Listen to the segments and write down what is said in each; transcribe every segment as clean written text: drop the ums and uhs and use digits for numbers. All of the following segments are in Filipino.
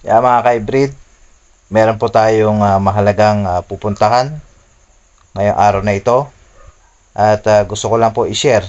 Kaya mga ka-hybrid, meron po tayong mahalagang pupuntahan ngayong araw na ito. At gusto ko lang po i-share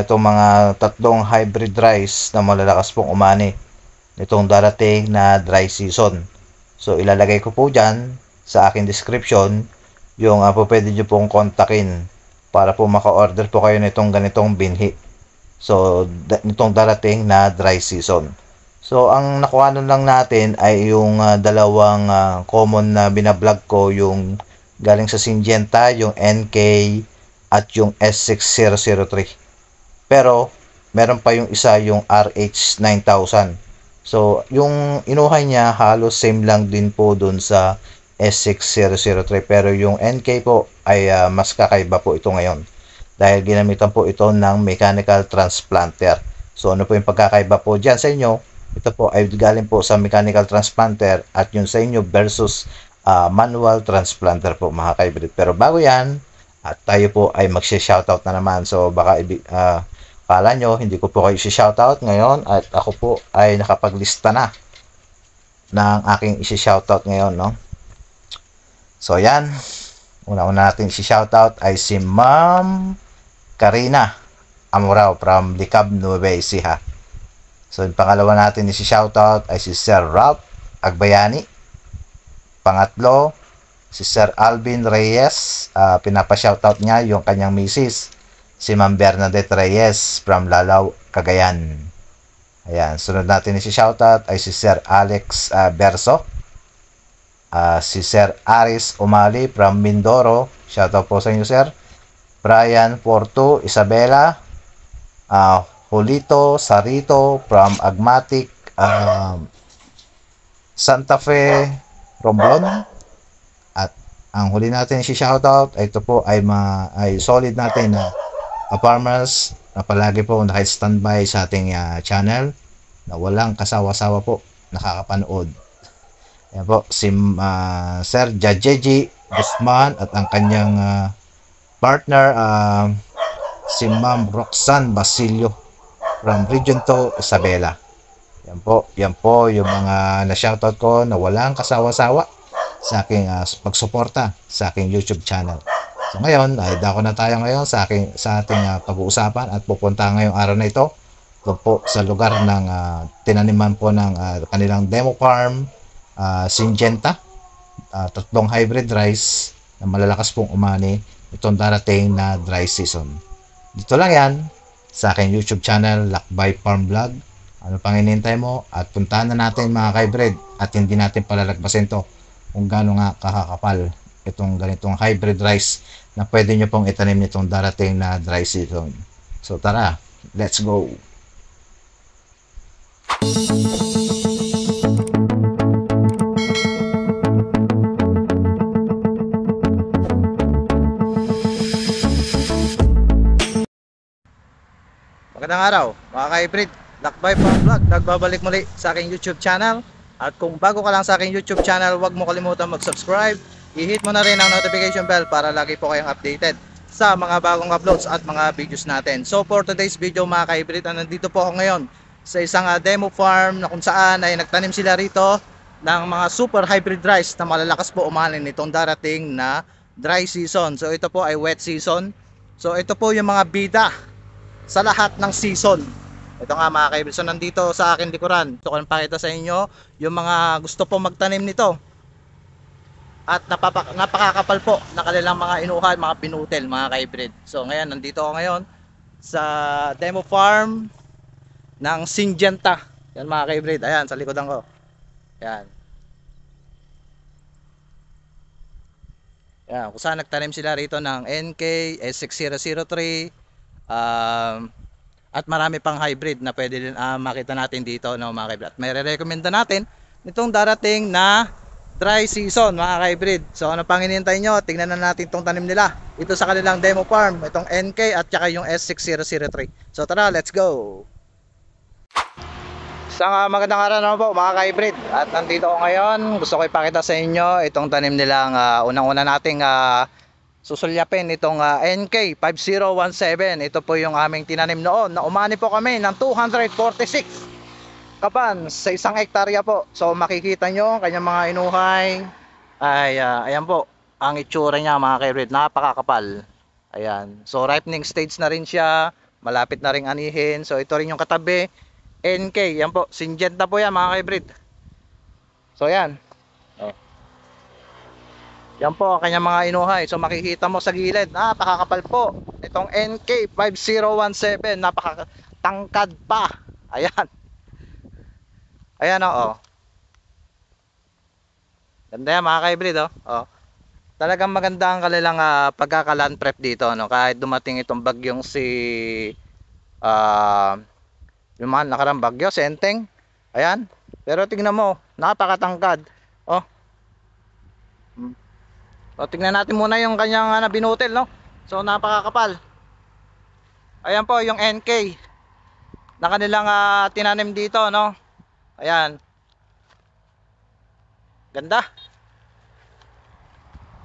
itong mga tatlong hybrid rice na malalakas pong umani nitong darating na dry season. So ilalagay ko po dyan sa aking description yung po pwede nyo pong kontakin para po maka-order po kayo nitong ganitong binhi. So nitong darating na dry season. So ang nakuhanan lang natin ay yung dalawang common na binablog ko, yung galing sa Syngenta, yung NK at yung S6003. Pero meron pa yung isa, yung RH9000. So yung inuhay niya halos same lang din po dun sa S6003, pero yung NK po ay mas kakaiba po ito ngayon dahil ginamitan po ito ng mechanical transplanter. So ano po yung pagkakaiba po dyan sa inyo? Ito po ay galing po sa mechanical transplanter at yung sa inyo versus manual transplanter po mga ka-hybrid. Pero bago yan, at tayo po ay magsha-shoutout na naman. So baka kala nyo hindi ko po kayo isi-shoutout ngayon at ako po ay nakapaglista na ng aking isi-shoutout ngayon, no? So yan, una-una natin isi-shoutout ay si Ma'am Karina Amorao from Licab, Nueva Ecija. So yung pangalawa natin isi-shoutout ay si Sir Ralph Agbayani. Pangatlo, si Sir Alvin Reyes, pinapa-shoutout niya yung kanyang misis, si Ma'am Bernadette Reyes from Lalaw, Cagayan. Ayan, sunod natin isi-shoutout ay si Sir Alex Berso, si Sir Aris Umali from Mindoro. Shoutout po sa inyo, Sir. Brian Porto, Isabela, Julito Sarito from Agmatic, Santa Fe, Romblon. At ang huli natin si-shoutout ay ito po ay solid natin na farmers na palagi po naka-standby sa ating channel na walang kasawa-sawa po nakakapanood. Yan po si Sir Jajeji Guzman at ang kanyang partner si Ma'am Roxanne Basilio from Region 2, Isabela. Yan po yung mga na-shoutout ko na walang kasawa-sawa sa aking pagsuporta sa aking YouTube channel. So ngayon, ay dako na tayo ngayon sa ating pag-uusapan at pupunta ngayong araw na ito doon po sa lugar ng tinaniman po ng kanilang demo farm, Syngenta, tatlong hybrid rice na malalakas pong umani itong darating na dry season. Dito lang yan sa aking YouTube channel, Lakbay Farm Vlog. Ano pang hinihintay mo? At puntahan na natin mga ka-hybrid at hindi natin palalagpasin to kung gaano nga kakakapal itong ganitong hybrid rice na pwede nyo pong itanim nitong darating na dry season. So tara, let's go! Magandang araw mga ka-hybrid, Lakbay Farm Vlog, nagbabalik muli sa aking YouTube channel. At kung bago ka lang sa aking YouTube channel, huwag mo kalimutan mag-subscribe. I-hit mo na rin ang notification bell para lagi po kayong updated sa mga bagong uploads at mga videos natin. So for today's video mga ka-hybrid, nandito po ako ngayon sa isang demo farm na kung saan ay nagtanim sila rito ng mga super hybrid rice na malalakas po umanin nitong darating na dry season. So ito po ay wet season. So ito po yung mga bida sa lahat ng season. Ito nga mga ka-hybrid, so nandito sa akin likuran, ito ko pakita sa inyo yung mga gusto po magtanim nito at napakakapal po na kanilang mga inuhan, mga pinutel mga ka-hybrid. So ngayon, nandito ako ngayon sa demo farm ng Syngenta. Yan mga ka-hybrid, ayan sa likodan ko. Yan. Yan, kung saan nagtanim sila rito ng NK, S6003, at marami pang hybrid na pwede din makita natin dito, no, mga ka-hybrid. At may re-recommenda natin nitong darating na dry season mga ka-hybrid. So ano pang hinihintay nyo? Tingnan na natin itong tanim nila ito sa kanilang demo farm, itong NK at saka yung S6003. So tara, let's go! Isang magandang araw naman po mga ka-hybrid. At nandito ako ngayon, gusto ko ipakita sa inyo itong tanim nilang unang-una nating susulyapin itong NK 5017. Ito po yung aming tinanim noon na umani po kami ng 246 kaban sa 1 hektarya po. So makikita nyo kanyang mga inuhay ay ayan po ang itsura niya mga ka-hybrid, napakakapal. Ayan, so ripening stage na rin siya, malapit na ring anihin. So ito rin yung katabi, NK, yan po, Syngenta po yan mga ka-hybrid. So yan, oh. Yan po ang kanyang mga inuhay. So makikita mo sa gilid, napakakapal po itong NK5017, napakatangkad pa. Ayan. Ayan oh. Ganda yan mga ka-hybrid oh. Talagang maganda ang kanilang pagkaka-land prep dito no, kahit dumating itong bagyong si yung mga nakarang bagyo, si Enteng. Ayan. Pero tingnan mo, napakatangkad. Oh. So tingnan natin muna yung kanyang binutil no. So napakakapal. Ayan po yung NK na kanilang tinanim dito no. Ayan. Ganda.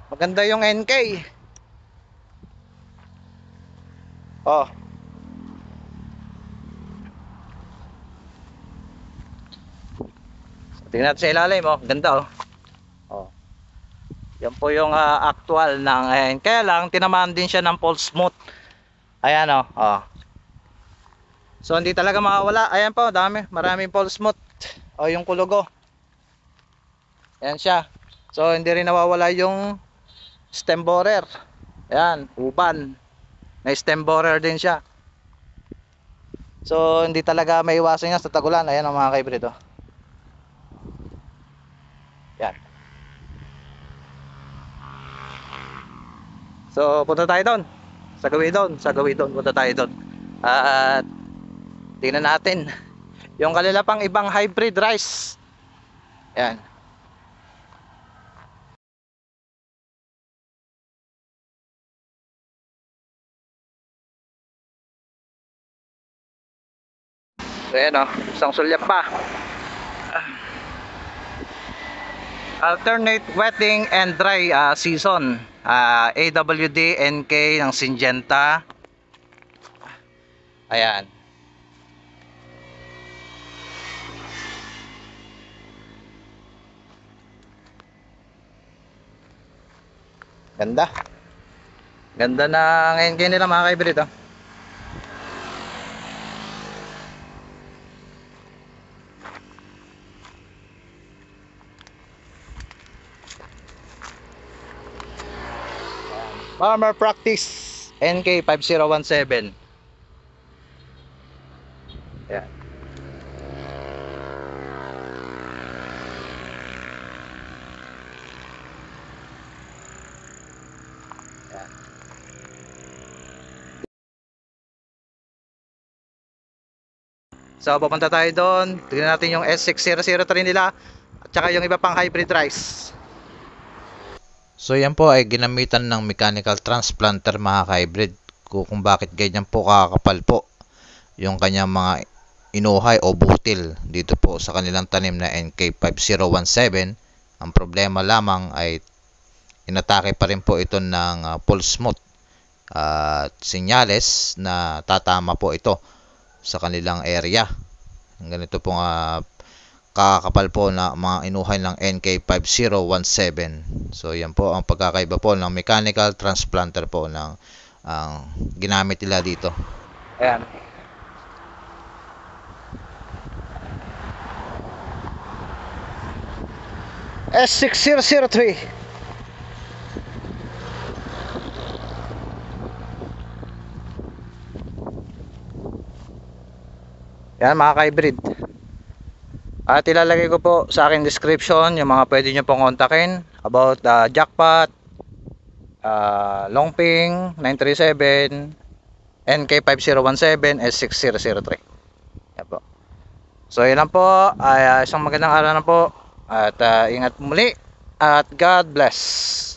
Maganda yung NK. Oh. So, tingnan natin sa ilalim oh. Ganda oh. Oh. Yan po yung actual ng kaya lang tinamaan din siya ng pulse smooth. Ayan oh. Oh. So hindi talaga makawala. Ayan po, maraming pulse smooth. O yung kulugo. Ayan siya. So hindi rin nawawala yung stem borer. Ayan, uban. May stem borer din siya. So hindi talaga maiwasan niya sa tagulan. Ayan ang mga ka-hybrid oh. Yan. So punta tayo doon. Sa gawin doon punta tayo doon. At tingnan natin yung kanila pang ibang hybrid rice. Yan. So yan o, isang sulyap pa. Alternate wetting and dry season. AWD NK ng Syngenta. Ayan. Ganda. Ganda ng NK nila mga ka-hybrid oh. Farmer Practice NK5017. Ayan. So pupunta tayo doon. Tignan natin yung S6003 nila at saka yung iba pang hybrid rice. So yan po ay ginamitan ng mechanical transplanter mga ka-hybrid. Kung bakit ganyan po kakapal po yung kanyang mga inuhay o butil dito po sa kanilang tanim na NK5017. Ang problema lamang ay inatake pa rin po ito ng pulse smooth at senyales na tatama po ito sa kanilang area. Ganito pong kakapal po na mga inuhay ng NK5017. So yan po ang pagkakaiba po ng mechanical transplanter po ng ginamit nila dito. Ayan. S6003. Yan mga ka-hybrid. At ilalagay ko po sa aking description yung mga pwede nyo pong kontakin about jackpot, Longping 937, NK5017, S6003. Yan po. So yan lang po, ay isang magandang araw na po at ingat muli at God bless.